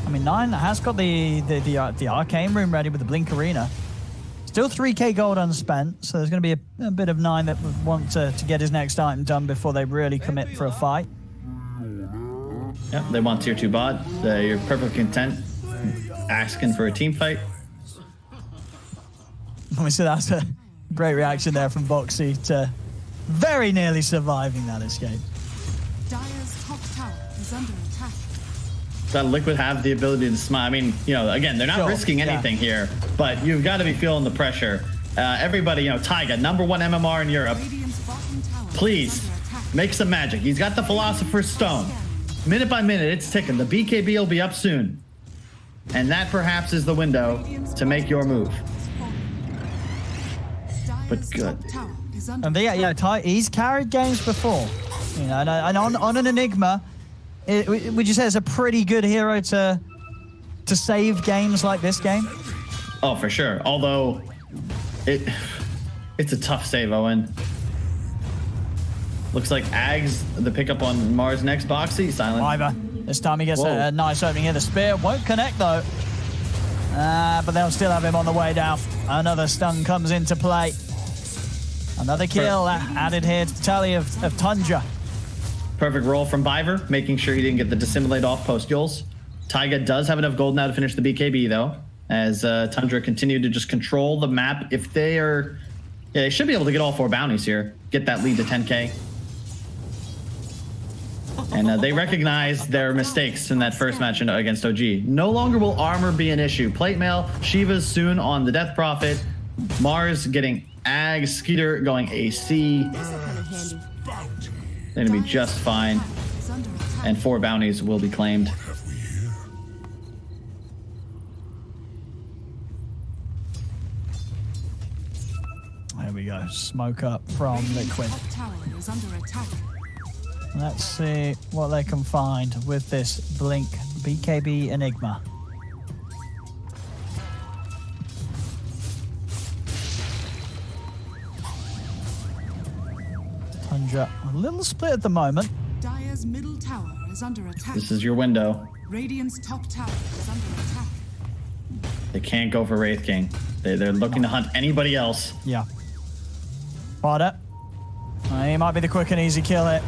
D: I mean, 9 has got the arcane room ready with the Blink Arena. Still 3k gold unspent, so there's going to be a bit of 9 that would want to get his next item done before they really commit for a fight.
B: Yeah, they want tier 2 bot. You're perfectly content asking for a team fight.
D: So that's a great reaction there from Boxy to very nearly surviving that escape.
F: Dire's top tower is under attack.
B: That Liquid have the ability to smile. I mean, you know, again, they're not risking anything here, but you've got to be feeling the pressure. Everybody, you know, Taiga, #1 MMR in Europe. Please, make some magic. He's got the Philosopher's Stone. Minute by minute, it's ticking. The BKB will be up soon. And that perhaps is the window to make your move. But good.
D: And he's carried games before. You know, and on an Enigma, would you say it's a pretty good hero to save games like this game?
B: Oh, for sure. Although it's a tough save, Owen. Looks like Ags the pickup on Mars next. Boxy silent.
D: Fiverr. This time he gets a nice opening here. The spear won't connect though. But they'll still have him on the way down. Another stun comes into play. Another kill added here to the tally of Tundra.
B: Perfect roll from Biver, making sure he didn't get the dissimulate off post Yules. Taiga does have enough gold now to finish the BKB though, as Tundra continue to just control the map. If they are, yeah, they should be able to get all 4 bounties here, get that lead to 10K. And they recognize their mistakes in that first match against OG. No longer will armor be an issue. Plate mail, Shiva's soon on the Death Prophet, Mars getting Ag, Skeeter going AC. They're gonna be just fine. And 4 bounties will be claimed.
D: There we go. Smoke up from Liquid. Let's see what they can find with this Blink BKB Enigma. Tundra, a little split at the moment.
F: Dire's middle tower is under attack.
B: This is your window.
F: Radiant's top tower is under attack.
B: They can't go for Wraith King. They're looking to hunt anybody else.
D: Yeah. Spider. He might be the quick and easy kill here.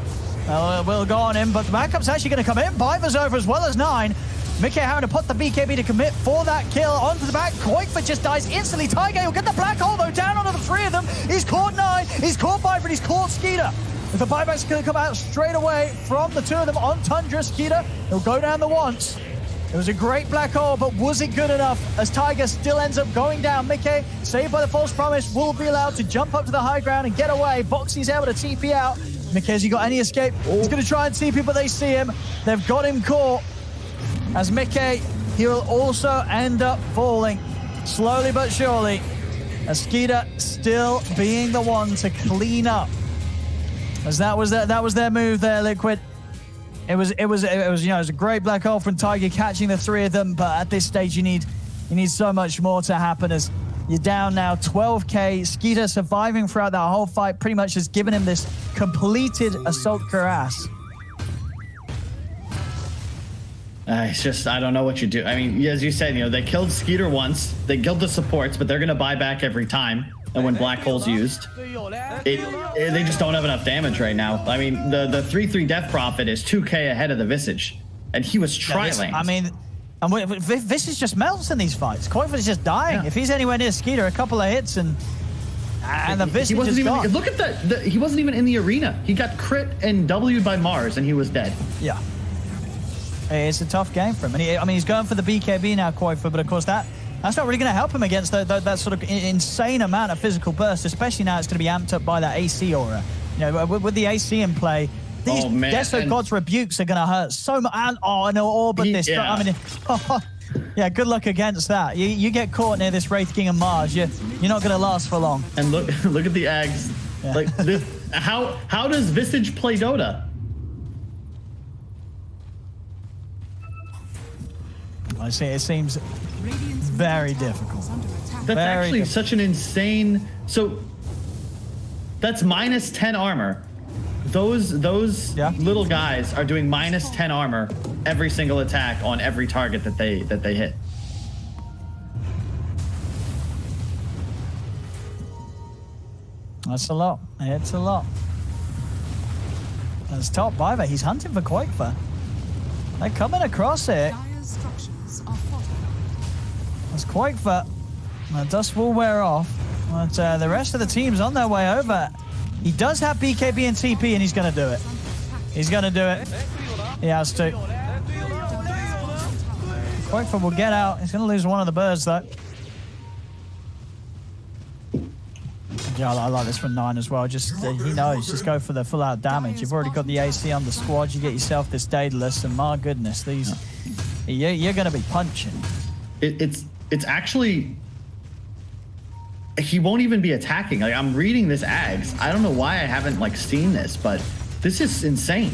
D: We'll go on him, but the backup's actually going to come in. Biver's over as well as 9. Mickey having to put the BKB to commit for that kill onto the back. Koikfa just dies instantly. Tiger will get the black hole though, down onto the 3 of them. He's caught 9, he's caught Biver, and he's caught Skeeter. If the buyback's going to come out straight away from the 2 of them on Tundra, Skeeter, he'll go down the once. It was a great black hole, but was it good enough? As Tiger still ends up going down. Mickey, saved by the false promise, will be allowed to jump up to the high ground and get away. Boxy's able to TP out. Mickey, has he got any escape? He's going to try and TP, but they see him. They've got him caught. As Mickey, he will also end up falling, slowly but surely. As Skeeter still being the one to clean up. As that was their move there, Liquid. It was a great black hole from Tiger catching the 3 of them, but at this stage you need so much more to happen as you're down now 12k. Skeeter surviving throughout that whole fight pretty much has given him this completed assault cuirass.
B: It's just, I don't know what you do. I mean, as you said, they killed Skeeter once, they killed the supports, but they're going to buy back every time. And when black hole's used, they just don't have enough damage right now. I mean, the 3/3 Death Prophet is 2k ahead of the Visage, and he was trailing.
D: Visage just melts in these fights. Koikfa's just dying. Yeah. If he's anywhere near Skeeter, a couple of hits and the Visage is gone.
B: Look at that. He wasn't even in the arena. He got crit and W'd by Mars, and he was dead.
D: Yeah. It's a tough game for him. And he's going for the BKB now, Koikfa, but of course that's not really going to help him against that sort of insane amount of physical burst, especially now it's going to be amped up by that AC aura. With the AC in play, these Deso God's rebukes are going to hurt so much. And no orb but this. Yeah. I mean, yeah, good luck against that. You get caught near this Wraith King and Mars, you're not going to last for long.
B: And look at the Ags. Yeah. Like this, how does Visage play Dota?
D: I see. It seems very difficult.
B: That's actually such an insane. So that's minus 10 armor. Those little guys are doing minus 10 armor every single attack on every target that they hit.
D: That's a lot. It's a lot. That's top Biver. He's hunting for Koikfa. They're coming across it. That's Koikfa. The dust will wear off, but the rest of the team's on their way over. He does have BKB and TP, and he's going to do it. He's going to do it. He has to. Koikfa will get out. He's going to lose one of the birds, though. Yeah, I like this from 9 as well. Just he knows, just go for the full-out damage. You've already got the AC on the squad. You get yourself this Daedalus, and my goodness, you're going to be punching.
B: It's actually, he won't even be attacking. Like, I'm reading this Ags. I don't know why I haven't seen this, but this is insane.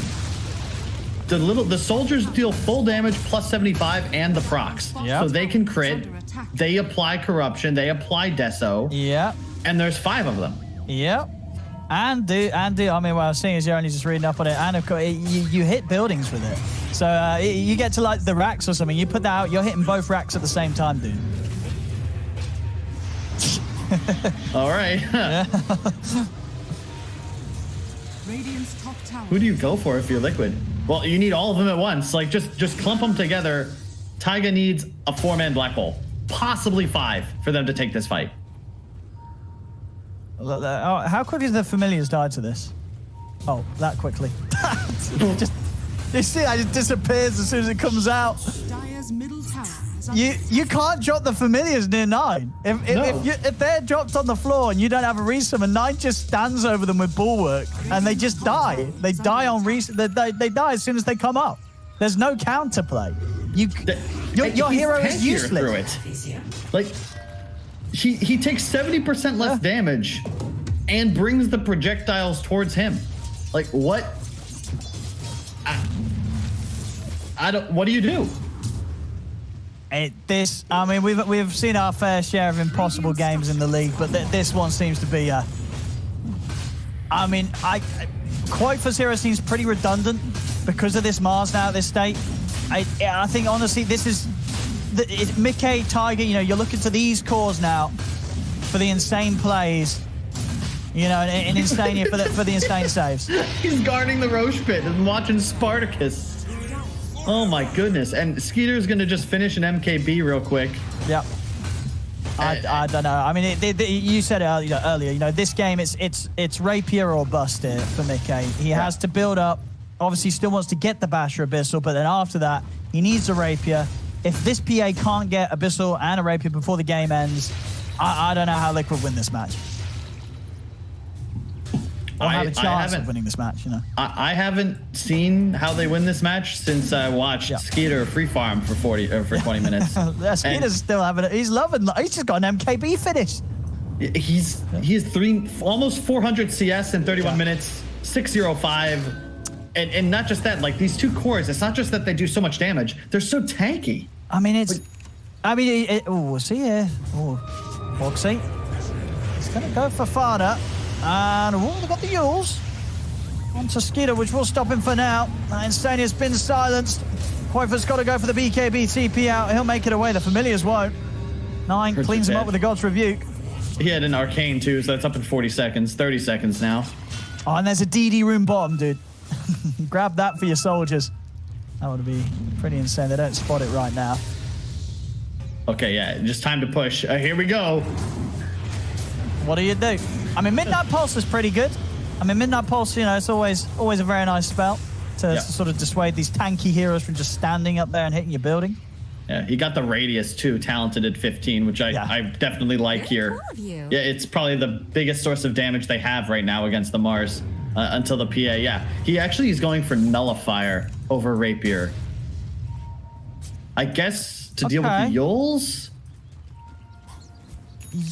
B: the soldiers deal full damage plus 75 and the procs.
D: Yep.
B: So they can crit. They apply corruption. They apply deso.
D: Yeah.
B: And there's 5 of them.
D: Yep. And do. I mean, what I was seeing is you're only just reading up on it, and of course you hit buildings with it. So you get to like the racks or something. You put that out, you're hitting both racks at the same time, dude.
B: All right.
F: Radiant's top tower.
B: Who do you go for if you're Liquid? Well, you need all of them at once. Like just clump them together. Taiga needs a 4-man black hole, possibly 5 for them to take this fight.
D: How quickly do the familiars die to this? Oh, that quickly. Just, you see, it just disappears as soon as it comes out.
F: Dire's middle tower is under
D: You can't drop the familiars near 9. If they're dropped on the floor and you don't have a resummon, 9 just stands over them with bulwark and they just die. They die on they die as soon as they come up. There's no counterplay. Your hero is useless.
B: Through it. Like he takes 70% less damage and brings the projectiles towards him. Like what? I don't. What do you do?
D: I mean, we've seen our fair share of impossible games in the league, but this one seems to be. I mean, quite for Zero seems pretty redundant because of this Mars now at this state. I think honestly, this is Mickey, Taiga. You know, you're looking to these cores now for the insane plays. You know, and insane for the insane saves.
B: He's guarding the Roche pit and watching Spartacus. Oh my goodness! And Skeeter's gonna just finish an MKB real quick.
D: Yep. I don't know. I mean, you said it earlier. You know, this game it's rapier or bust here for Mickey. He has to build up. Obviously, he still wants to get the Basher Abyssal, but then after that, he needs a rapier. If this PA can't get Abyssal and a rapier before the game ends, I don't know how Liquid win this match. Or have a chance of winning this match, you know.
B: I haven't seen how they win this match since I watched Skeeter free farm for 20 minutes.
D: Skeeter's still having it. He's loving. He's just got an MKB finish.
B: He has almost 400 CS in 31 minutes, 605, and not just that. Like these 2 cores, it's not just that they do so much damage; they're so tanky.
D: I mean, it's. We'll see here. Oh, Foxy. He's gonna go for Fada. And they've got the Yules. Onto Skeeter, which will stop him for now. Insane has been silenced. Poifer's got to go for the BKB TP out. He'll make it away. The Familiars won't. 9 cleans him up with the God's Rebuke.
B: He had an Arcane too, so that's up in 40 seconds. 30 seconds now.
D: Oh, and there's a DD room bottom, dude. Grab that for your soldiers. That would be pretty insane. They don't spot it right now.
B: Okay, yeah, just time to push. Here we go.
D: What do you do? I mean, Midnight Pulse is pretty good. I mean, Midnight Pulse, you know, it's always a very nice spell to sort of dissuade these tanky heroes from just standing up there and hitting your building.
B: Yeah, he got the Radius too, talented at 15, which I definitely like here. Yeah, it's probably the biggest source of damage they have right now against the Mars until the PA. Yeah, he actually is going for Nullifier over Rapier. I guess to deal with the Yules?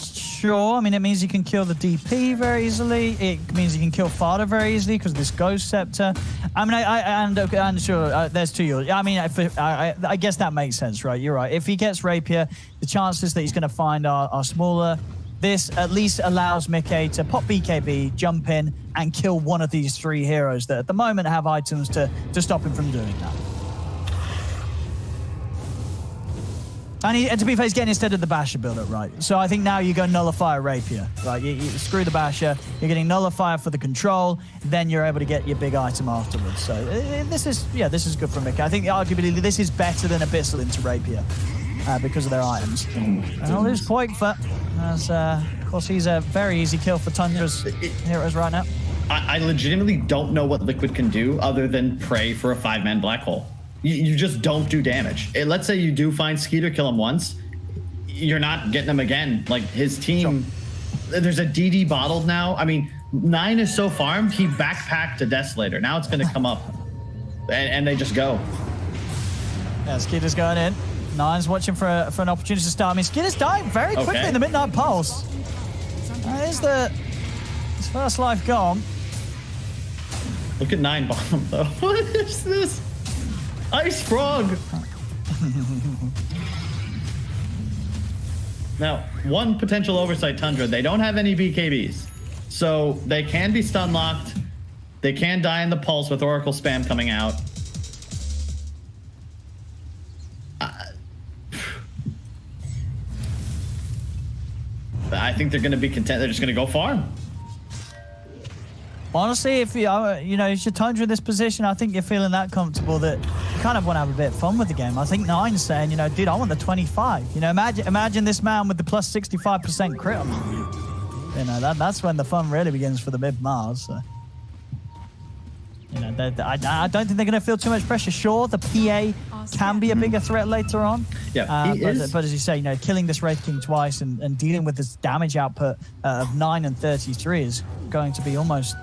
D: Sure, I mean, it means you can kill the DP very easily. It means you can kill Fada very easily because of this Ghost Scepter. I mean, and sure, there's 2 Yules. I mean, I guess that makes sense, right? You're right. If he gets Rapier, the chances that he's going to find are smaller. This at least allows Mickey to pop BKB, jump in, and kill one of these 3 heroes that at the moment have items to stop him from doing that. And to be fair, he's getting instead of the Basher build-up, right? So I think now you go Nullifier Rapier, right? You screw the Basher, you're getting Nullifier for the control, then you're able to get your big item afterwards. So this is good for Mickey. I think arguably this is better than Abyssal into Rapier because of their items. And I'll lose Poikfer, as of course he's a very easy kill for Tundra's heroes right now.
B: I legitimately don't know what Liquid can do other than pray for a 5-man black hole. You just don't do damage. Let's say you do find Skeeter, kill him once, you're not getting him again. Like his team, there's a DD bottled now. I mean, 9 is so farmed, he backpacked a Desolator. Now it's going to come up, and they just go.
D: Yeah, Skeeter's going in. 9's watching for an opportunity to start. I mean, Skeeter's dying very quickly in the Midnight Pulse. There's his first life gone.
B: Look at 9 bottom though. What is this? Ice Frog! Now, one potential oversight, Tundra. They don't have any BKBs. So they can be stun locked. They can die in the pulse with Oracle spam coming out. I think they're going to be content. They're just going to go farm.
D: Honestly, if you know, if you're Tundra in this position, I think you're feeling that comfortable that you kind of want to have a bit of fun with the game. I think Nine's saying, you know, dude, I want the 25. You know, imagine this man with the plus 65% crit on him. You know, that's when the fun really begins for the mid Mars. So. You know, I don't think they're going to feel too much pressure. Sure, the PA can be a bigger threat later on.
B: Yeah,
D: but as you say, you know, killing this Wraith King twice and dealing with this damage output of 9 and 33 is going to be almost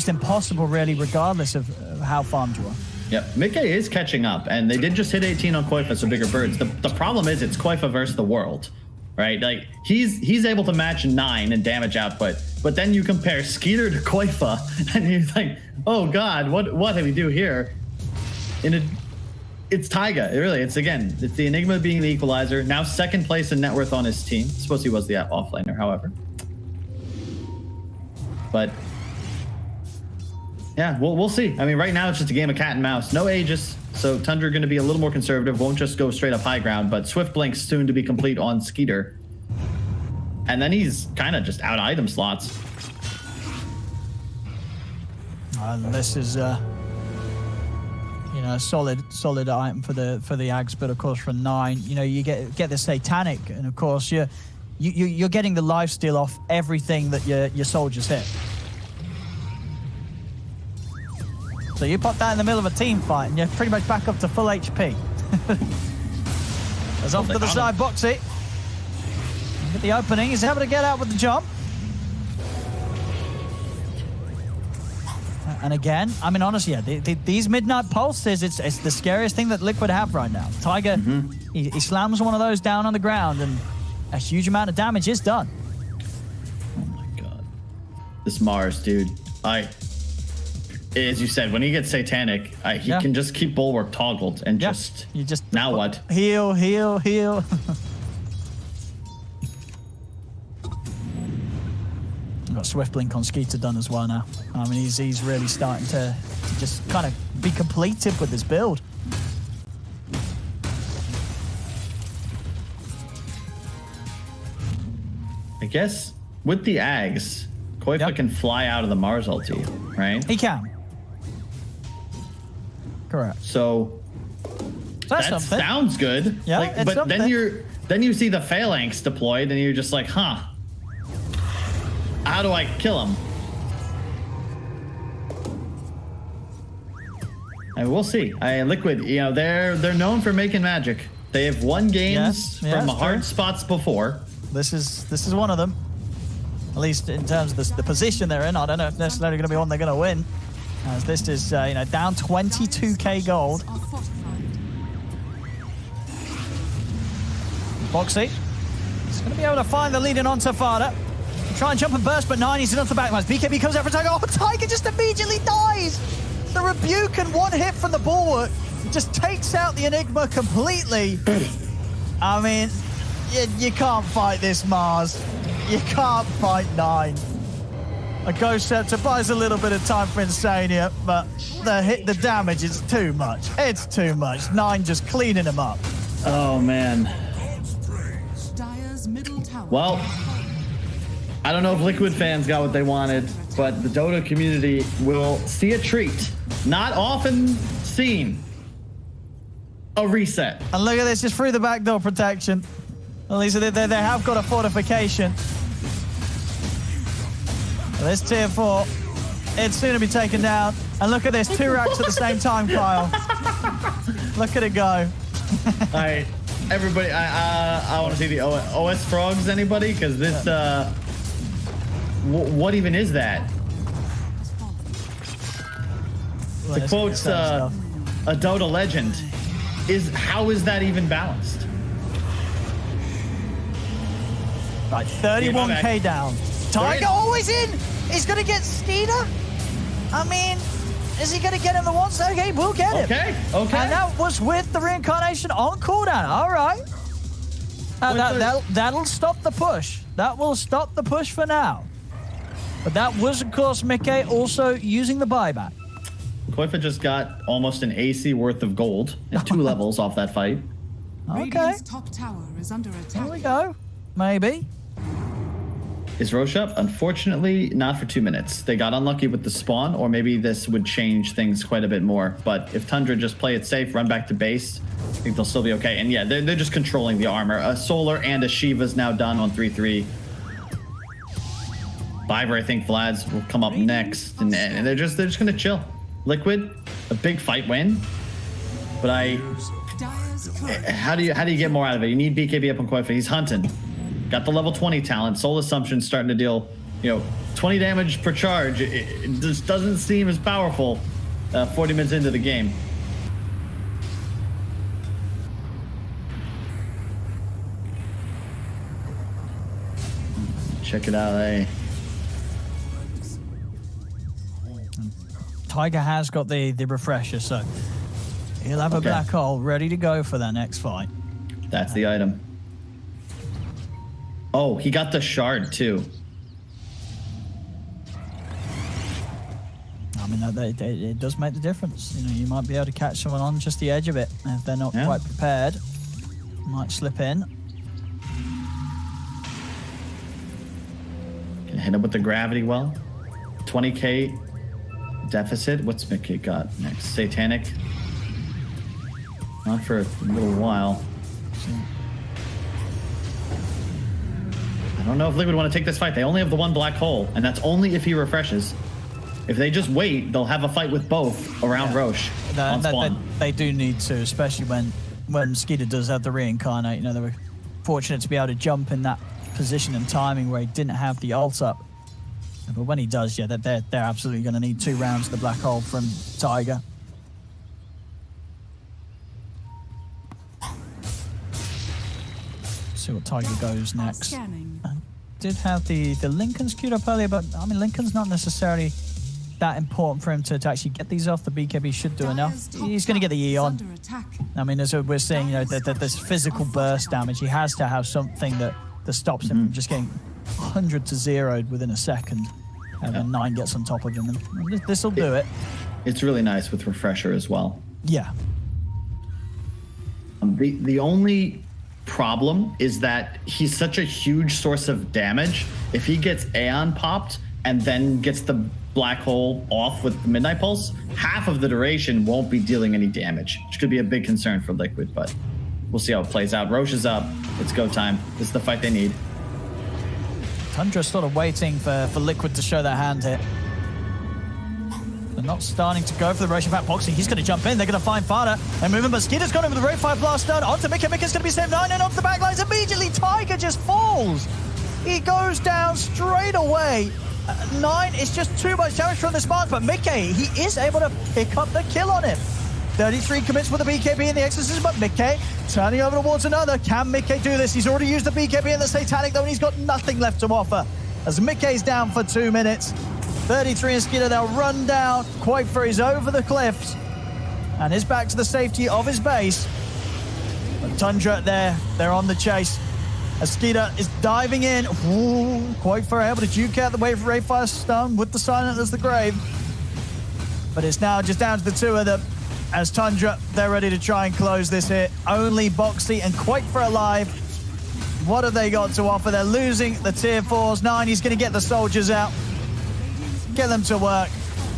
D: impossible, really, regardless of how farmed you are.
B: Yep, Mickey is catching up, and they did just hit 18 on Koifa, so bigger birds. The problem is it's Koifa versus the world, right? Like, he's able to match 9 in damage output, but then you compare Skeeter to Koifa, and you're like, oh god, what do we do here? It's Taiga, it's the Enigma being the equalizer, now second place in net worth on his team. I suppose he was the offlaner, however. But yeah, we'll see. I mean, right now it's just a game of cat and mouse. No Aegis, so Tundra going to be a little more conservative. Won't just go straight up high ground, but Swift Blink soon to be complete on Skeeter. And then he's kind of just out item slots.
D: And this is, you know, a solid item for the Ags, but of course for 9, you know, you get the Satanic, and of course you're getting the lifesteal off everything that your soldiers hit. So you pop that in the middle of a team fight, and you're pretty much back up to full HP. As off to the side, Boxy. Get the opening. He's able to get out with the jump. And again, I mean, honestly, yeah, these midnight pulses, it's the scariest thing that Liquid have right now. Tiger, he slams one of those down on the ground, and a huge amount of damage is done.
B: Oh my god. This Mars, dude. As you said, when he gets Satanic, he can just keep Bulwark toggled and just now what?
D: Heal. Got Swift Blink on Skeeter done as well now. I mean, he's really starting to just kind of be completed with this build.
B: I guess with the Ags, Koifa can fly out of the Mars ulti, right?
D: He can. Correct.
B: So
D: that's
B: that
D: something.
B: Sounds good.
D: Yeah,
B: but
D: something.
B: then you see the Phalanx deployed, and you're just like, huh? How do I kill him? And we'll see. Liquid, you know, they're known for making magic. They have won games from hard spots before.
D: This is one of them. At least in terms of the position they're in. I don't know if necessarily going to be one they're going to win. As this is, you know, down 22k gold. Boxy. He's going to be able to find the lead in on Tafada. Try and jump and burst, but 9, he's enough the backlines. BKB comes out for Tiger. Oh, Tiger just immediately dies. The rebuke and one hit from the Bulwark just takes out the Enigma completely. I mean, you can't fight this, Mars. You can't fight 9. A Ghost Scepter buys a little bit of time for Insania, but the damage is too much. It's too much. 9 just cleaning him up.
B: Oh, man.
F: Dire's middle tower.
B: Well, I don't know if Liquid fans got what they wanted, but the Dota community will see a treat. Not often seen. A reset.
D: And look at this, just through the backdoor protection. At least they have got a fortification. This tier 4, it's soon to be taken down. And look at this, 2 racks at the same time, Kyle. Look at it go.
B: All right, everybody, I want to see the OS frogs, anybody? Because this, what even is that?
D: Well,
B: to quote a Dota legend, how is that even balanced?
D: Right, 31k down. Tiger always in! He's gonna get Skeeter? I mean, Is he going to get him the once? Okay, we'll get him.
B: Okay.
D: And that was with the reincarnation on cooldown. All right. That'll stop the push. That will stop the push for now. But that was, of course, Mickey also using the buyback.
B: Koifa just got almost an AC worth of gold and 2 levels off that fight.
D: Okay.
F: Radiant's top tower is under attack.
D: Here we go. Maybe.
B: Is Roche up? Unfortunately, not for 2 minutes. They got unlucky with the spawn, or maybe this would change things quite a bit more. But if Tundra just play it safe, run back to base, I think they'll still be okay. And yeah, they're just controlling the armor. A Solar and a Shiva's now done on 3-3. Viver, I think Vlad's will come up next, and they're just gonna chill. Liquid, a big fight win, but how do you get more out of it? You need BKB up on Koifa. He's hunting. Got the level 20 talent. Soul Assumption starting to deal, 20 damage per charge. It just doesn't seem as powerful 40 minutes into the game. Check it out, eh?
D: Tiger has got the refresher, so he'll have a black hole ready to go for that next fight.
B: That's the item. Oh, he got the shard too.
D: I mean, it does make the difference. You might be able to catch someone on just the edge of it if they're not quite prepared. Might slip in.
B: Can hit him with the gravity well. 20k deficit. What's Mickey got next? Satanic. Not for a little while. I don't know if Liquid want to take this fight. They only have the 1 black hole, and that's only if he refreshes. If they just wait, they'll have a fight with both around Roche on spawn.
D: They do need to, especially when Skeeter does have the reincarnate. They were fortunate to be able to jump in that position and timing where he didn't have the ult up. But when he does, yeah, they're absolutely going to need 2 rounds of the black hole from Tiger. See what Tiger goes next.
F: Scanning.
D: Did have the Lincoln's queued up earlier, but I mean, Lincoln's not necessarily that important for him to actually get these off. The BKB should do enough. He's going to get the E on. I mean, as we're seeing, that this physical burst damage, he has to have something that stops him from just getting 100 to 0'd within a second. And then 9 gets on top of him. This will do it.
B: It's really nice with refresher as well.
D: Yeah.
B: The only problem is that he's such a huge source of damage. If he gets Aeon popped and then gets the black hole off with the Midnight Pulse, half of the duration won't be dealing any damage, which could be a big concern for Liquid, but we'll see how it plays out. Roche is up. It's go time. This is the fight they need.
D: Tundra's sort of waiting for Liquid to show their hand here. They're not starting to go for the Roche. In fact, Boxy, he's going to jump in. They're going to find Fada. And moving, but Skeeter's got him with the Ray 5 blast down onto Mika. Mika's going to be saved. 9 and onto the back lines. Immediately, Tiger just falls. He goes down straight away. 9 is just too much damage from the spark, but Mickey, he is able to pick up the kill on him. 33 commits with the BKB and the Exorcism, but Mickey turning over towards another. Can Mickey do this? He's already used the BKB and the Satanic, though, and he's got nothing left to offer. As Mickey's down for 2 minutes. 33 and Skeeter, they'll run down. Quaitfer is over the cliffs and is back to the safety of his base. But Tundra, they're on the chase. As Skeeter is diving in. Ooh, Quaitfer able to duke out the way for Rayfire stun with the Silent as the grave. But it's now just down to the 2 of them. As Tundra, they're ready to try and close this here. Only Boxy and Quaitfer alive. What have they got to offer? They're losing the tier 4s. 9, he's going to get the soldiers out. Get them to work.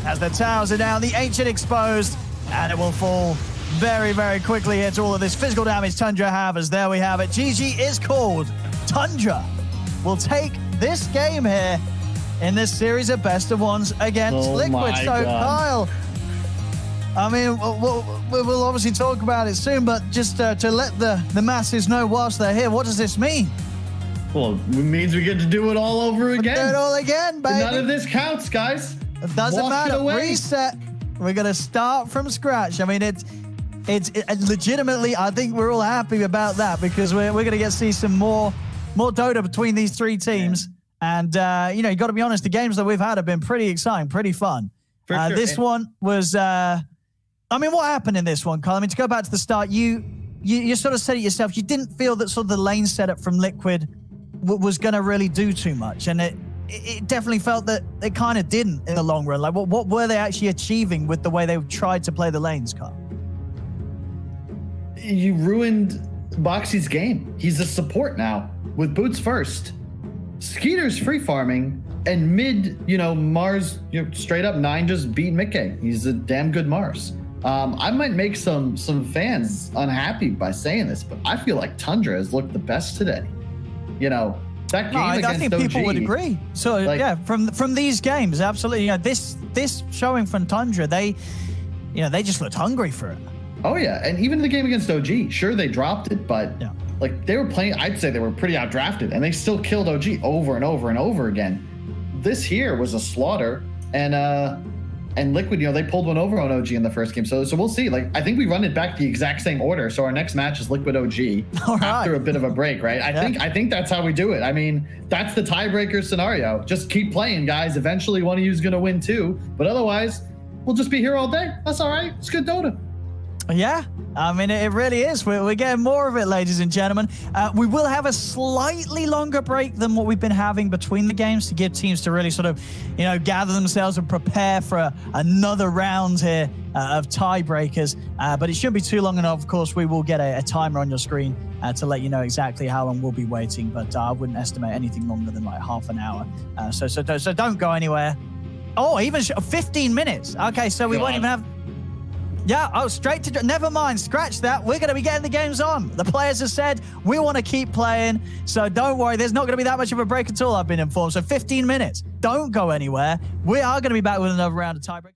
D: As the towers are down, the Ancient exposed. And it will fall very, very quickly here to all of this physical damage Tundra have. As there we have it. GG is called. Tundra will take this game here in this series of best of ones against Liquid. So, Kyle, I mean, we'll obviously talk about it soon, but just to let the masses know whilst they're here, what does this mean?
B: Well, it means we get to do it all over again.
D: Do it all again, baby.
B: None of this counts, guys.
D: It doesn't matter. Reset. We're going to start from scratch. I mean, it's legitimately, I think we're all happy about that because we're going to get to see some more Dota between these 3 teams. Yeah. And, you got to be honest, the games that we've had have been pretty exciting, pretty fun.
B: For sure.
D: This one was, I mean, what happened in this one, Carl? I mean, to go back to the start, you sort of said it yourself. You didn't feel that sort of the lane setup from Liquid was going to really do too much, and it definitely felt that it kind of didn't in the long run. Like, what were they actually achieving with the way they tried to play the lanes, Carl?
B: You ruined Boxy's game. He's a support now with boots first. Skeeter's free farming, and mid, Mars, straight up 9 just beat Mickey. He's a damn good Mars. I might make some fans unhappy by saying this, but I feel like Tundra has looked the best today. That game against
D: I think
B: OG,
D: people would agree. So yeah, from these games, absolutely. This showing from Tundra, they just looked hungry for it.
B: Oh yeah, and even the game against OG, sure they dropped it, but they were playing. I'd say they were pretty outdrafted, and they still killed OG over and over and over again. This here was a slaughter, and Liquid, they pulled one over on OG in the first game. So we'll see. I think we run it back the exact same order. So our next match is Liquid OG after a bit of a break, right? I think that's how we do it. I mean, that's the tiebreaker scenario. Just keep playing, guys. Eventually one of you is going to win too. But otherwise, we'll just be here all day. That's all right. It's good Dota.
D: Yeah, I mean, it really is. We're getting more of it, ladies and gentlemen. We will have a slightly longer break than what we've been having between the games to give teams to really sort of, gather themselves and prepare for another round here of tiebreakers. But it shouldn't be too long enough. Of course, we will get a timer on your screen to let you know exactly how long we'll be waiting. But I wouldn't estimate anything longer than like half an hour. So don't go anywhere. Oh, even 15 minutes. Okay, so we won't even have... Yeah, straight to... Never mind, scratch that. We're going to be getting the games on. The players have said we want to keep playing, so don't worry. There's not going to be that much of a break at all, I've been informed. So 15 minutes. Don't go anywhere. We are going to be back with another round of tiebreak.